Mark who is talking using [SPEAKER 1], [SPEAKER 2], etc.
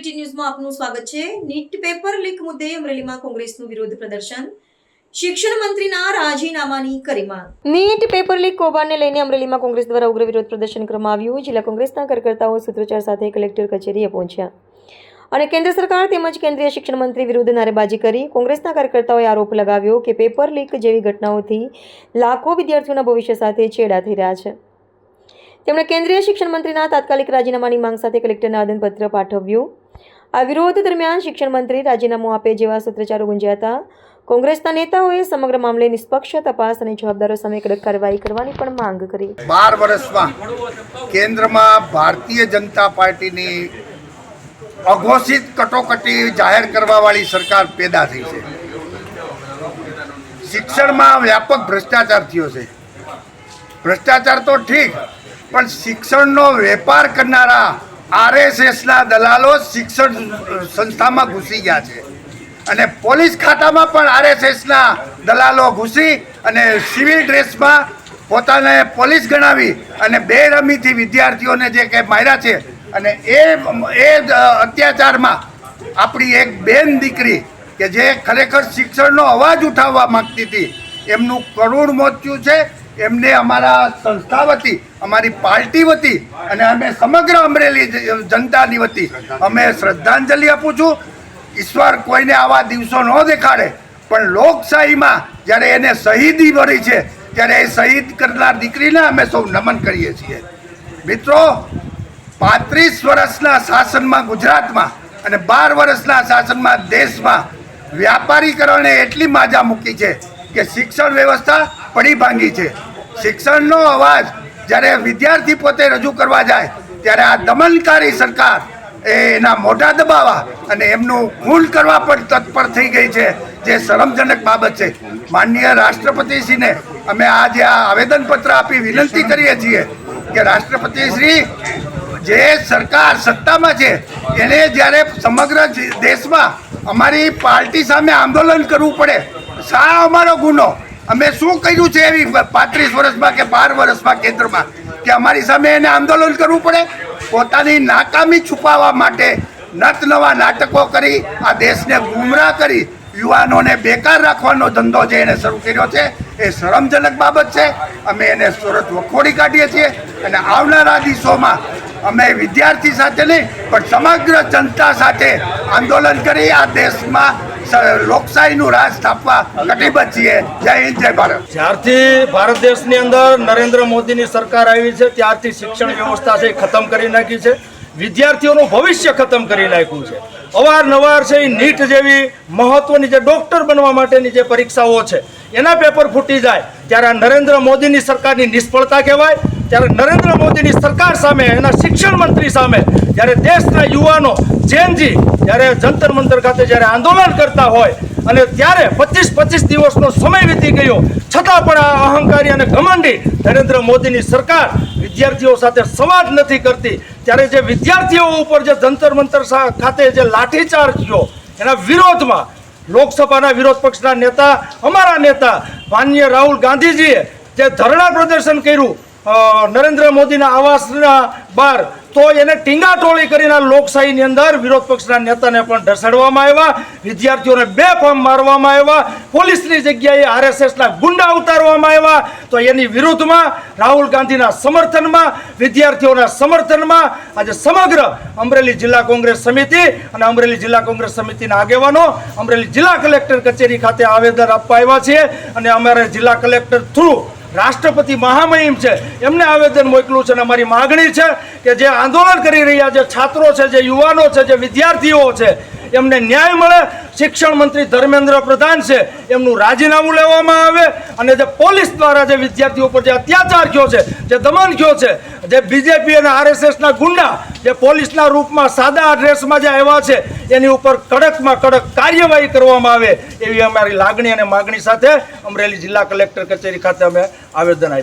[SPEAKER 1] વીટી ન્યૂઝમાં આપનું સ્વાગત છે। નીટ પેપર લીક મુદ્દે અમરેલીમાં કોંગ્રેસનું વિરોધ પ્રદર્શન, શિક્ષણ મંત્રીના રાજીનામાની કરી માંગ। નીટ પેપર લીક કૌભાંડને લઈને અમરેલીમાં કોંગ્રેસ દ્વારા ઉગ્ર વિરોધ પ્રદર્શન કરવામાં આવ્યું। જિલ્લા કોંગ્રેસના કાર્યકર્તાઓ સૂત્રોચ્ચાર સાથે કલેક્ટર કચેરીએ પહોંચ્યા અને કેન્દ્ર સરકાર તેમજ કેન્દ્રીય શિક્ષણ મંત્રી વિરુદ્ધ નારેબાજી કરી। કોંગ્રેસના કાર્યકર્તાઓએ આરોપ લગાવ્યો કે પેપર લીક જેવી ઘટનાઓથી લાખો વિદ્યાર્થીઓના ભવિષ્ય સાથે છેડા થઈ રહ્યા છે। તેમણે કેન્દ્રીય શિક્ષણ મંત્રીના તાત્કાલિક રાજીનામાની માંગ સાથે કલેક્ટરને આવેદનપત્ર પાઠવ્યું। આ વિરોધ દરમિયાન શિક્ષણ મંત્રી રાજીનામું આપે જેવા સૂત્રોચ્ચારો ગુંજ્યા હતા। કોંગ્રેસના નેતાઓએ સમગ્ર મામલે નિષ્પક્ષ તપાસ અને જવાબદારો સામે કડક કાર્યવાહી કરવાની પણ માંગ કરી।
[SPEAKER 2] 12 વર્ષમાં કેન્દ્રમાં ભારતીય જનતા પાર્ટીની અઘોષિત કટોકટી જાહેર કરવાવાળી સરકાર પેદા થઈ છે। શિક્ષણમાં વ્યાપક ભ્રષ્ટાચાર થયો છે। ભ્રષ્ટાચાર તો ઠીક, પણ શિક્ષણનો વેપાર કરનારા આરએસએસના દલાલો શિક્ષણ સંસ્થામાં ઘૂસી ગયા છે અને પોલીસ ખાતામાં પણ આરએસએસના દલાલો ઘૂસી અને સિવિલ ડ્રેસમાં પોતાને પોલીસ ગણાવી અને બેરમીથી વિદ્યાર્થીઓને જે કંઈ માર્યા છે અને એ અત્યાચારમાં આપણી એક બેન દીકરી કે જે ખરેખર શિક્ષણનો અવાજ ઉઠાવવા માંગતી હતી, એમનું કરુણ મોત થયું છે। એમને અમારા સંસ્થા વતી, અમારી પાર્ટી વતી અને અમે સમગ્ર અમરેલી જનતાની વતી અમે શ્રદ્ધાંજલિ આપું છું। ઈશ્વર કોઈને આવા દિવસો ન દેખાડે, પણ લોકશાહીમાં જ્યારે એને શહીદી મળી છે ત્યારે એ શહીદ કરનાર દીકરીને અમે સૌ નમન કરીએ છીએ। મિત્રો, 35 વર્ષના શાસનમાં ગુજરાતમાં અને 12 વર્ષના શાસનમાં દેશમાં વ્યાપારીકરણે એટલી માજા મૂકી છે કે શિક્ષણ વ્યવસ્થા પડી ભાંગી છે। શિક્ષણનો અવાજ જ્યારે વિદ્યાર્થી પોતે રજૂ કરવા જાય ત્યારે આ દમનકારી સરકાર એના મોઢા દબાવવા અને એમનું ખૂન કરવા પણ તત્પર થઈ ગઈ છે, જે શરમજનક બાબત છે। માનનીય રાષ્ટ્રપતિશ્રીને અમે આજે આ આવેદનપત્ર આપી વિનંતી કરીએ છીએ કે રાષ્ટ્રપતિશ્રી, જે સરકાર સત્તામાં છે એને જ્યારે સમગ્ર દેશમાં અમારી પાર્ટી સામે આંદોલન કરવું પડે, શા અમારો ગુનો? અમે શું કર્યું છે એવી 35 વર્ષમાં કે 12 વર્ષમાં કેન્દ્રમાં કે અમારી સામે એને આંદોલન કરવું પડે? પોતાની નાકામી છુપાવવા માટે નત નવા નાટકો કરી આ દેશને ગુમરાહ કરી યુવાનોને બેકાર રાખવાનો ધંધો જે એને શરૂ કર્યો છે એ શરમજનક બાબત છે। અમે એને સુરત વખોડી કાઢીએ છીએ અને આવનારા દિવસોમાં અમે વિદ્યાર્થી સાથે નહીં પણ સમગ્ર જનતા સાથે આંદોલન કરી આ દેશમાં લોકશાહીનું રાજ સ્થાપવા કટિબદ્ધ છીએ। જય હિન્દ, જય ભારત।
[SPEAKER 3] જ્યારથી ભારત દેશની અંદર નરેન્દ્ર મોદીની સરકાર આવી છે ત્યારથી શિક્ષણ વ્યવસ્થા છે ખતમ કરી નાખી છે, વિદ્યાર્થીઓનું ભવિષ્ય ખતમ કરી નાખ્યું છે। અવારનવાર છે એ નીટ જેવી મહત્વની જે ડૉક્ટર બનવા માટેની જે પરીક્ષાઓ છે એના પેપર ફૂટી જાય ત્યારે આ નરેન્દ્ર મોદીની સરકારની નિષ્ફળતા કહેવાય। ત્યારે નરેન્દ્ર મોદીની સરકાર સામે, એના શિક્ષણ મંત્રી સામે જ્યારે દેશના યુવાનો જેનજી જ્યારે જંતર મંતર ખાતે જ્યારે આંદોલન કરતા હોય અને ત્યારે 25 દિવસનો સમય વીતી ગયો છતાં પણ આ અહંકારી અને ઘમંડી નરેન્દ્ર મોદીની સરકાર વિદ્યાર્થીઓ સાથે સંવાદ નથી કરતી, ત્યારે જે વિદ્યાર્થીઓ ઉપર જે જંતર મંતર ખાતે જે લાઠીચાર્જ થયો એના વિરોધમાં લોકસભાના વિરોધ પક્ષના નેતા, અમારા નેતા માનનીય રાહુલ ગાંધીજીએ જે ધરણા પ્રદર્શન કર્યું નરેન્દ્ર મોદીના આવાસના બહાર, તો એને ટીંગાટોળી કરીને લોકશાહીની અંદર વિરોધ પક્ષના નેતાને પણ ઢસડવામાં આવ્યા, વિદ્યાર્થીઓને બેફામ મારવામાં આવ્યા, પોલીસની જગ્યાએ આરએસએસના ગુંડા ઉતારવામાં આવ્યા। તો એની વિરુદ્ધમાં રાહુલ ગાંધીના સમર્થનમાં, વિદ્યાર્થીઓના સમર્થનમાં આજે સમગ્ર અમરેલી જિલ્લા કોંગ્રેસ સમિતિ અને અમરેલી જિલ્લા કોંગ્રેસ સમિતિના આગેવાનો અમરેલી જિલ્લા કલેક્ટર કચેરી ખાતે આવેદન આપવા આવ્યા છીએ અને અમારે જિલ્લા કલેક્ટર થ્રુ રાષ્ટ્રપતિ મહામહિમ છે એમને આવેદન મોકલું છે અને અમારી માગણી છે કે જે આંદોલન કરી રહ્યા જે છાત્રો છે, જે યુવાનો છે, જે વિદ્યાર્થીઓ છે એમને ન્યાય મળે। શિક્ષણ મંત્રી ધર્મેન્દ્ર પ્રધાન છે એમનું રાજીનામું લેવામાં આવે અને જે પોલીસ દ્વારા જે વિદ્યાર્થીઓ પર જે અત્યાચાર થયો છે, જે દમન થયો છે, જે બીજેપી અને આરએસએસના ગુંડા જે પોલીસના રૂપમાં સાદા ડ્રેસમાં જે આવ્યા છે એની ઉપર કડકમાં કડક કાર્યવાહી કરવામાં આવે એવી અમારી લાગણી અને માગણી સાથે અમરેલી જિલ્લા કલેક્ટર કચેરી ખાતે અમે આવેદન આપ્યું।